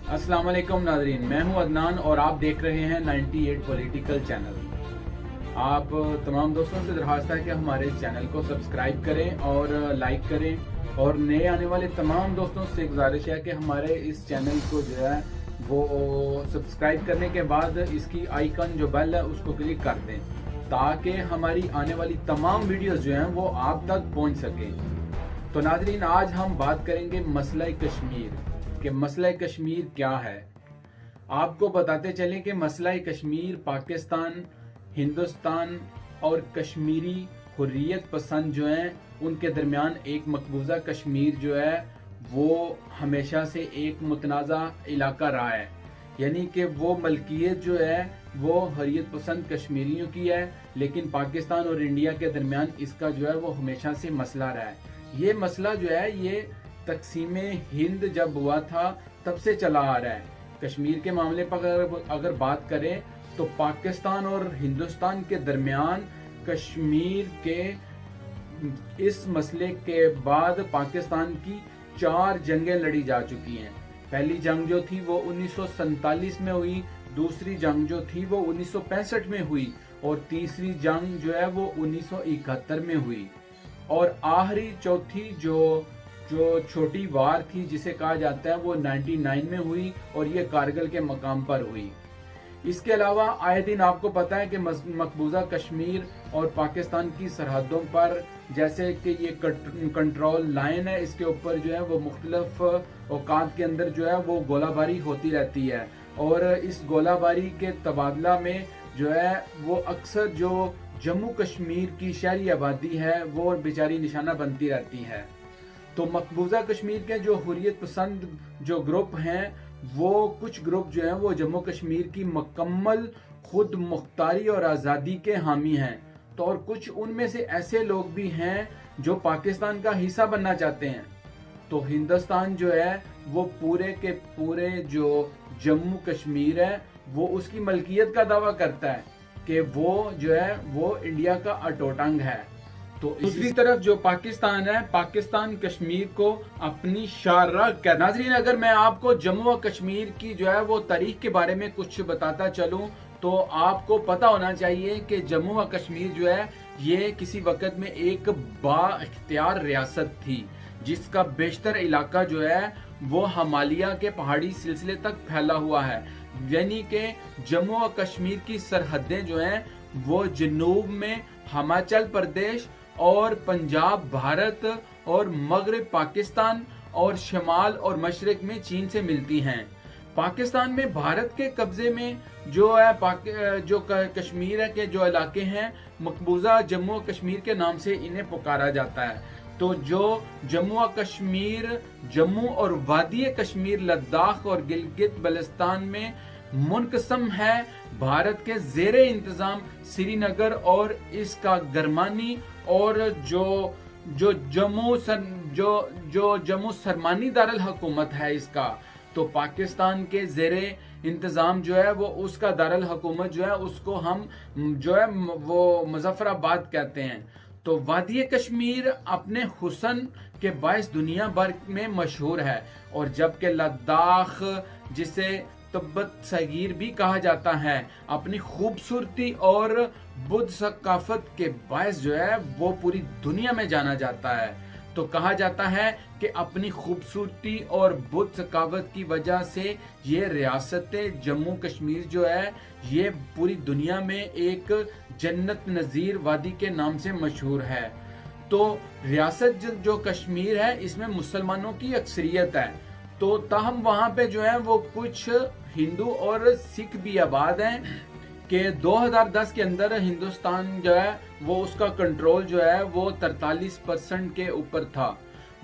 अस्सलाम वालेकुम नाज़रीन, मैं हूं अदनान और आप देख रहे हैं 98 पॉलिटिकल चैनल। आप तमाम दोस्तों से दरख्वास्त है कि हमारे चैनल को सब्सक्राइब करें और लाइक करें, और नए आने वाले तमाम दोस्तों से गुजारिश है कि हमारे इस चैनल को जो है वो सब्सक्राइब करने के बाद इसकी आइकन जो बेल है उसको क्लिक कर दें, ताकि हमारी आने वाली तमाम वीडियोस जो हैं वो आप तक पहुंच सकें। तो नाज़रीन, आज हम बात करेंगे मसला कश्मीर कि मसला कश्मीर क्या है। आपको बताते चलें कि मसला कश्मीर पाकिस्तान, हिंदुस्तान और कश्मीरी हुर्रियत पसंद जो हैं उनके दरमियान एक मकबूजा कश्मीर जो है वो हमेशा से एक मुतनाज़ा इलाका रहा है। यानी कि वो मलकियत जो है वो हुर्रियत पसंद कश्मीरियों की है, लेकिन पाकिस्तान और इंडिया के दरमियान इसका जो है वो हमेशा से मसला रहा है। ये मसला जो है ये तकसीम हिंद जब हुआ था तब से चला आ रहा है। कश्मीर के मामले पर अगर बात करें तो पाकिस्तान और हिंदुस्तान के दरमियान कश्मीर के इस मसले के बाद पाकिस्तान की 4 जंगें लड़ी जा चुकी हैं। पहली जंग जो थी वो 1947 में हुई, दूसरी जंग जो थी वो 1965 में हुई, और तीसरी जंग जो है वो 1971 में हुई, और आखिरी चौथी जो छोटी वार थी जिसे कहा जाता है वो 99 में हुई, और ये कारगिल के मकाम पर हुई। इसके अलावा आए दिन आपको पता है कि मकबूजा कश्मीर और पाकिस्तान की सरहदों पर जैसे कि ये कंट्रोल लाइन है, इसके ऊपर जो है वो मुख्तलिफ औकात के अंदर जो है वो गोलाबारी होती रहती है, और इस गोलाबारी के तबादला में जो है वो अक्सर जो जम्मू कश्मीर की शहरी आबादी है वो बेचारी निशाना बनती रहती है। तो मकबूजा कश्मीर के जो हुर्रियत पसंद जो ग्रुप हैं वो कुछ ग्रुप जो हैं वो जम्मू कश्मीर की मुकम्मल खुद मुख्तारी और आज़ादी के हामी हैं, तो और कुछ उनमें से ऐसे लोग भी हैं जो पाकिस्तान का हिस्सा बनना चाहते हैं। तो हिंदुस्तान जो है वो पूरे के पूरे जो जम्मू कश्मीर है वो उसकी मलकियत का दावा करता है कि वो जो है वो इंडिया का अटूट अंग है। तो दूसरी तरफ जो पाकिस्तान है, पाकिस्तान कश्मीर को अपनी शारराह कहता है। नाज़रीन, अगर मैं आपको जम्मू व कश्मीर की जो है वो तारीख के बारे में कुछ बताता चलूं तो आपको पता होना चाहिए कि जम्मू व कश्मीर जो है ये किसी वक्त में एक बाइख्तियार रियासत थी, जिसका बेशतर इलाका जो है वो हिमालय के पहाड़ी सिलसिले तक फैला हुआ है। यानी कि जम्मू व कश्मीर की सरहदें जो हैं वो जनूब में हिमाचल प्रदेश और पंजाब भारत और मगरब पाकिस्तान और शमाल और मशरक में चीन से मिलती हैं। पाकिस्तान में भारत के कब्जे में जो है जो कश्मीर है के जो इलाके हैं मकबूजा जम्मू कश्मीर के नाम से इन्हें पुकारा जाता है। तो जो जम्मू कश्मीर, जम्मू और वादी कश्मीर, लद्दाख और गिलगित बल्तिस्तान में मुनकसम है भारत के ज़ेरे इंतजाम श्रीनगर और इसका गरमानी, और जो जम्मू सरमानी दारुल हुकूमत है इसका, तो पाकिस्तान के ज़ेरे इंतजाम जो है वो उसका दारुल हुकूमत जो है उसको हम जो है वो मुजफ्फराबाद कहते हैं। तो वादी कश्मीर अपने हुस्न के बायस दुनिया भर में मशहूर है, और जबकि लद्दाख जिसे तिब्बत सगीर भी कहा जाता है अपनी खूबसूरती और बुद्ध सकाफत के बायस जो है वो पूरी दुनिया में जाना जाता है। तो कहा जाता है कि अपनी खूबसूरती और बुद्ध सकाफत की वजह से ये रियासत जम्मू कश्मीर जो है ये पूरी दुनिया में एक जन्नत नज़ीर वादी के नाम से मशहूर है। तो रियासत जो कश्मीर है इसमें मुसलमानों की अक्सरियत है, तो ताहम वहाँ पे जो है वो कुछ हिंदू और सिख भी आबाद हैं कि 2010 के अंदर हिंदुस्तान जो है वो उसका कंट्रोल जो है वो 43% के ऊपर था।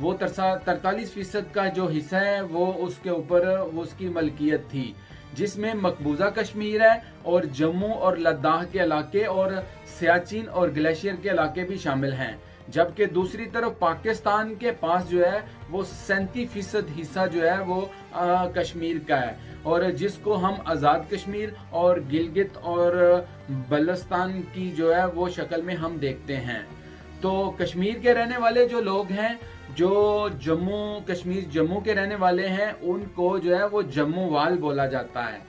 वो 43% का जो हिस्सा है वो उसके ऊपर वो उसकी मलकियत थी, जिसमें मकबूजा कश्मीर है और जम्मू और लद्दाख के इलाके और सियाचिन और ग्लेशियर के इलाके भी शामिल हैं। जबकि दूसरी तरफ पाकिस्तान के पास जो है वो 37% हिस्सा जो है वो कश्मीर का है, और जिसको हम आज़ाद कश्मीर और गिलगित और बल्तिस्तान की जो है वो शक्ल में हम देखते हैं। तो कश्मीर के रहने वाले जो लोग हैं जो जम्मू कश्मीर जम्मू के रहने वाले हैं उनको जो है वो जम्मू वाल बोला जाता है।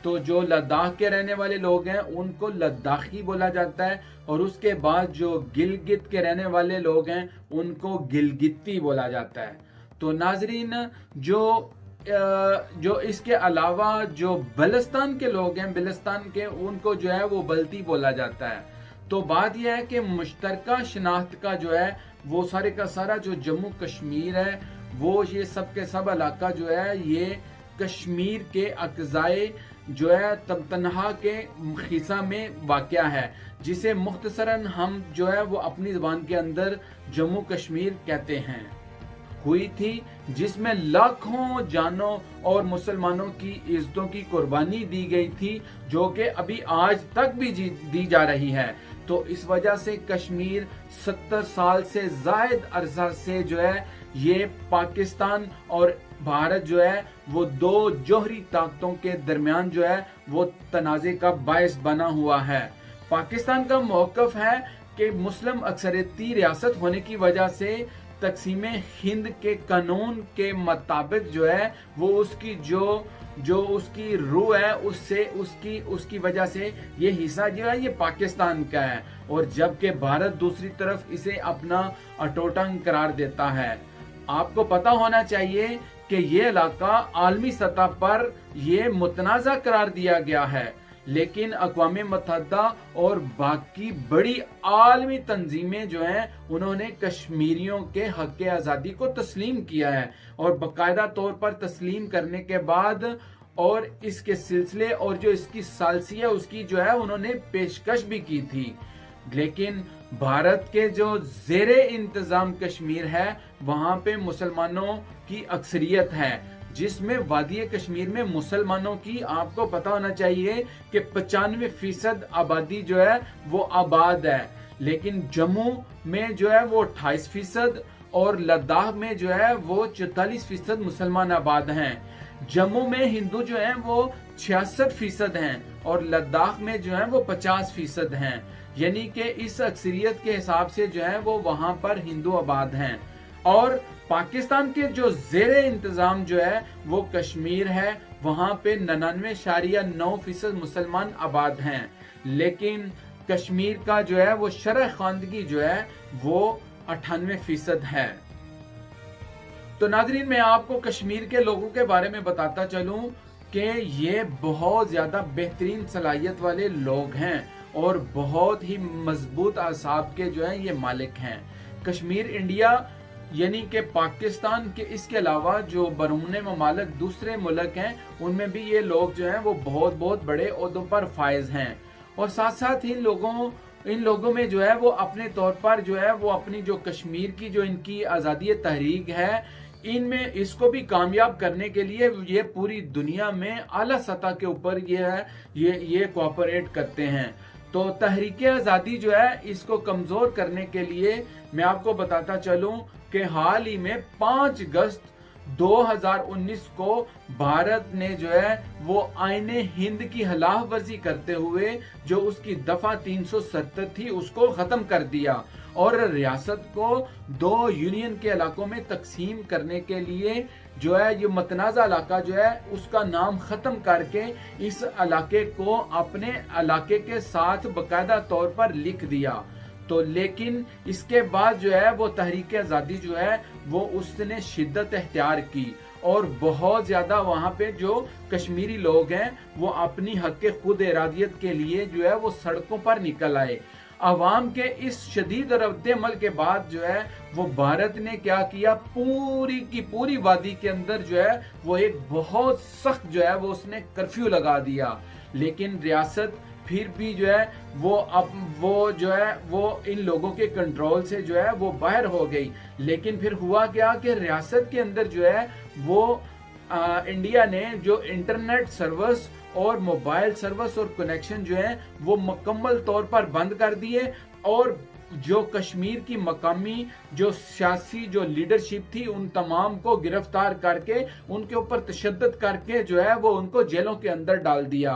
तो जो लद्दाख के रहने वाले लोग हैं उनको लद्दाखी बोला जाता है, और उसके बाद जो गिलगित के रहने वाले लोग हैं उनको गिलगिती बोला जाता है। तो नाजरीन, जो इसके अलावा जो बलुस्तान के लोग हैं, बलुस्तान के, उनको जो है वो बल्ती बोला जाता है। तो बात यह है कि मुश्तरका शनाख्त का जो है वो सारे का सारा जो जम्मू कश्मीर है, वो ये सब के सब इलाका जो है ये कश्मीर के अक़ज़ाए जो है तबतनहा के हिस्सा में वाक़या है, जिसे मुख्तसरन हम जो है वो अपनी ज़बान के अंदर जम्मू कश्मीर कहते हैं, हुई थी, जिसमें लाखों जानों और मुसलमानों की इज्जतों की कुर्बानी दी गई थी, जो कि अभी आज तक भी दी जा रही है। तो इस वजह से कश्मीर 70 साल से ज़ायद अरसा से जो है ये पाकिस्तान और भारत जो है वो दो जोहरी ताकतों के दरमियान जो है वो तनाज़े का बायस बना हुआ है। पाकिस्तान का मौक़िफ़ है कि मुस्लिम अक्सरियती रियासत होने की वजह से तक़सीम हिंद के कानून के मुताबिक जो है वो उसकी जो उसकी रूह है उससे उसकी वजह से ये हिस्सा जो है ये पाकिस्तान का है, और जबकि भारत दूसरी तरफ इसे अपना अटोटा करार देता है। आपको पता होना चाहिए कि ये इलाका आलमी सतह पर ये मुतनाज़ा करार दिया गया है, लेकिन अक़वाम मुत्तहिदा और बाकी बड़ी आलमी तंजीमें जो हैं उन्होंने कश्मीरियों के हक़ आज़ादी को तस्लीम किया है, और बाकायदा तौर पर तस्लीम करने के बाद और इसके सिलसिले और जो इसकी सालसी है उसकी जो है उन्होंने पेशकश भी की थी। लेकिन भारत के जो ज़ेरे इंतज़ाम कश्मीर है वहाँ पे मुसलमानों की अक्सरियत है, जिसमें वादी कश्मीर में मुसलमानों की आपको पता होना चाहिए कि 95% आबादी जो है वो आबाद है, लेकिन जम्मू में जो है वो 28% और लद्दाख में जो है वो 44% मुसलमान आबाद हैं। जम्मू में हिंदू जो हैं वो 66% हैं और लद्दाख में जो है वो 50% हैं, यानी कि इस अक्सरियत के हिसाब से जो है वो वहां पर हिंदू आबाद हैं। और पाकिस्तान के जो ज़ेरे इंतज़ाम जो है वो कश्मीर है, वहां पे 99.9% मुसलमान आबाद हैं, लेकिन कश्मीर का जो है वो शरह ख़वानदगी जो है वो 98% है। तो नाज़रीन, मैं आपको कश्मीर के लोगों के बारे में बताता चलूं कि ये बहुत ज़्यादा बेहतरीन सलाहियत वाले लोग हैं और बहुत ही मजबूत असाब के जो है ये मालिक हैं। कश्मीर इंडिया यानी कि पाकिस्तान के इसके अलावा जो बरूने ममालिक दूसरे मुल्क हैं उनमें भी ये लोग जो हैं वो बहुत बहुत बड़े ओहदों पर फायज हैं, और साथ साथ इन लोगों में जो है वो अपने तौर पर जो है वो अपनी जो कश्मीर की जो इनकी आज़ादी तहरीक है इनमें इसको भी कामयाब करने के लिए ये पूरी दुनिया में आला सतह के ऊपर ये कोऑपरेट करते हैं। तो तहरीक आज़ादी जो है इसको कमज़ोर करने के लिए मैं आपको बताता चलूं कि हाल ही में 5 अगस्त 2019 को भारत ने जो है वो आईने हिंद की खिलाफ वर्जी करते हुए जो उसकी दफा 370 थी उसको खत्म कर दिया और रियासत को 2 यूनियन के इलाकों में तकसीम करने के लिए जो है ये मतनाज़ा इलाका जो है उसका नाम खत्म करके इस इलाके को अपने इलाके के साथ बाकायदा तौर पर लिख दिया। तो लेकिन इसके बाद जो है वो तहरीक आज़ादी जो है वो उसने शिद्दत इख्तियार की और बहुत ज़्यादा वहाँ पे जो कश्मीरी लोग हैं वो अपनी हक़ खुद इरादियत के लिए जो है वो सड़कों पर निकल आए। अवाम के इस शदीद रद्द-ए-अमल के बाद जो है वो भारत ने क्या किया, पूरी की पूरी वादी के अंदर जो है वो एक बहुत सख्त जो है वो उसने कर्फ्यू लगा दिया, लेकिन रियासत फिर भी जो है वो जो है वो इन लोगों के कंट्रोल से जो है वो बाहर हो गई। लेकिन फिर हुआ क्या कि रियासत के अंदर जो है वो इंडिया ने जो इंटरनेट सर्विस और मोबाइल सर्विस और कनेक्शन जो है वो मुकम्मल तौर पर बंद कर दिए और जो कश्मीर की मकामी जो सियासी जो लीडरशिप थी उन तमाम को गिरफ्तार करके उनके ऊपर तशद्दुद करके जो है वो उनको जेलों के अंदर डाल दिया।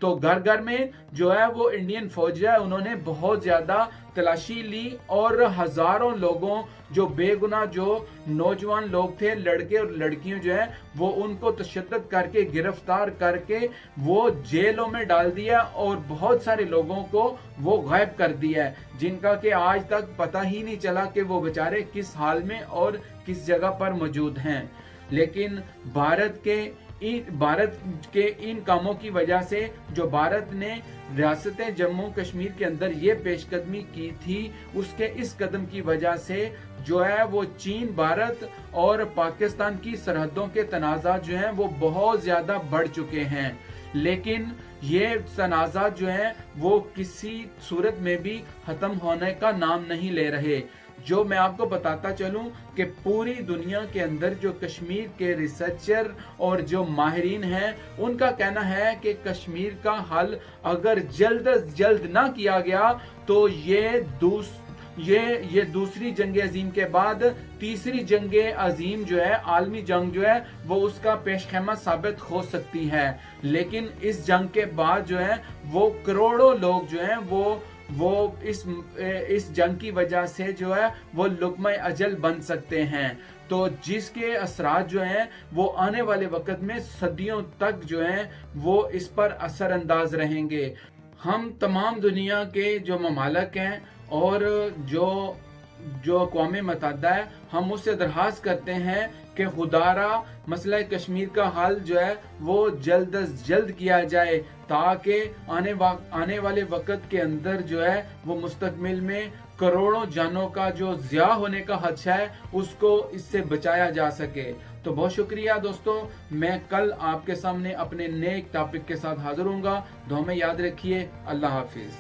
तो घर घर में जो है वो इंडियन फौज है उन्होंने बहुत ज्यादा तलाशी ली और हजारों लोगों जो बेगुनाह जो नौजवान लोग थे, लड़के और लड़कियों जो है वो उनको तशद्दुद करके गिरफ्तार करके वो जेलों में डाल दिया और बहुत सारे लोगों को वो गायब कर दिया है, जिनका कि आज तक पता ही नहीं चला कि वो बेचारे किस हाल में और किस जगह पर मौजूद हैं। लेकिन भारत के इन कामों की वजह से जो भारत ने रियासत जम्मू कश्मीर के अंदर ये पेशकदमी की थी, उसके इस कदम की वजह से जो है वो चीन, भारत और पाकिस्तान की सरहदों के तनाज़ात जो हैं वो बहुत ज्यादा बढ़ चुके हैं। लेकिन ये तनाज़ात जो हैं वो किसी सूरत में भी खत्म होने का नाम नहीं ले रहे। जो मैं आपको बताता चलूं कि पूरी दुनिया के अंदर जो कश्मीर के रिसर्चर और जो माहिरीन हैं उनका कहना है कि कश्मीर का हल अगर जल्द से जल्द ना किया गया तो ये दूसरी जंग अजीम के बाद तीसरी जंग अजीम जो है, आलमी जंग जो है वो उसका पेशखेमा साबित हो सकती है। लेकिन इस जंग के बाद जो है वो करोड़ों लोग जो हैं वो इस जंग की वजह से जो है वो लुक़्मा अजल बन सकते हैं, तो जिसके असरात जो हैं वो आने वाले वक्त में सदियों तक जो हैं वो इस पर असर अंदाज रहेंगे। हम तमाम दुनिया के जो ममालिक हैं और जो अक़वाम मुत्तहिदा है, हम उससे दरख्वास्त करते हैं कि खुदारा मसला कश्मीर का हल जो है वो जल्द से जल्द किया जाए, ताकि आने वाले वक्त के अंदर जो है वो मुस्तकबिल में करोड़ों जानों का जो ज़िया होने का खदशा है उसको इससे बचाया जा सके। तो बहुत शुक्रिया दोस्तों, मैं कल आपके सामने अपने नए टॉपिक के साथ हाजिर होऊंगा। दुआ में याद रखिए। अल्लाह हाफिज।